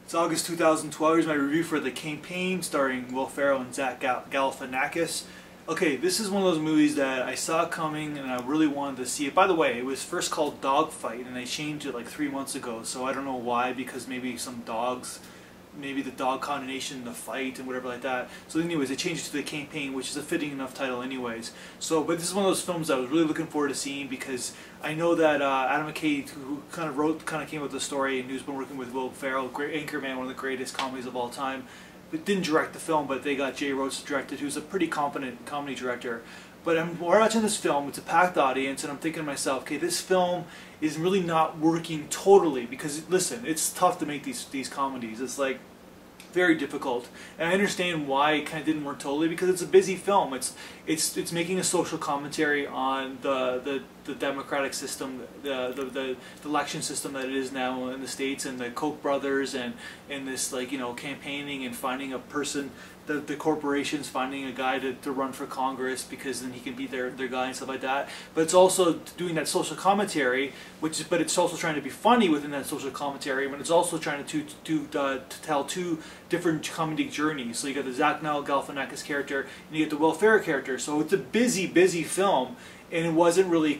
It's August 2012. Here's my review for The Campaign, starring Will Ferrell and Zach Galifianakis. Okay, this is one of those movies that I saw coming and I really wanted to see it. By the way, it was first called Dogfight and they changed it like 3 months ago, so I don't know why, because maybe some dogs, maybe the dog combination, the fight and whatever like that. So anyways, they changed it to The Campaign, which is a fitting enough title anyways. So, but this is one of those films I was really looking forward to seeing, because I know that Adam McKay, who kind of came up with the story, and who's been working with Will Ferrell, great Anchorman, one of the greatest comedies of all time, but didn't direct the film, but they got Jay Roach to direct it, who's a pretty competent comedy director. But I'm watching this film, it's a packed audience, and I'm thinking to myself, okay, this film is really not working totally, because listen, it's tough to make these comedies. It's like very difficult, and I understand why it kind of didn't work totally, because it's a busy film. It's making a social commentary on the democratic system, the election system that it is now in the States, and the Koch brothers, and this, like, you know, campaigning and finding a person, the corporations finding a guy to run for Congress because then he can be their guy and stuff like that. But it's also doing that social commentary, but it's also trying to be funny within that social commentary, but it's also trying to tell two different comedic journeys. So you got the Zach Galifianakis character and you get the Will Ferrell character. So it's a busy film, and it wasn't really.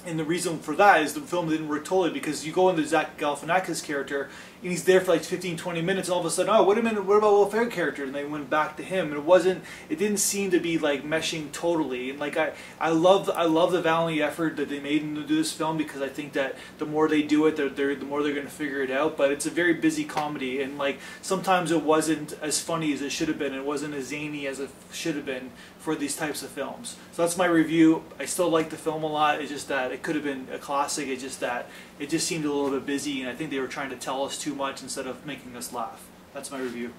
And the reason for that is the film didn't work totally, because you go into Zach Galifianakis' character and he's there for like 15-20 minutes, and all of a sudden, oh, wait a minute, what about Will Ferrell character? And they went back to him, and it didn't seem to be like meshing totally. And like I love the valiant effort that they made to do this film, because I think that the more they do it, the more they're going to figure it out. But it's a very busy comedy, and like sometimes it wasn't as funny as it should have been. It wasn't as zany as it should have been for these types of films. So that's my review. I still like the film a lot. It's just that it could have been a classic. It's just that it just seemed a little bit busy, and I think they were trying to tell us too much instead of making us laugh. That's my review.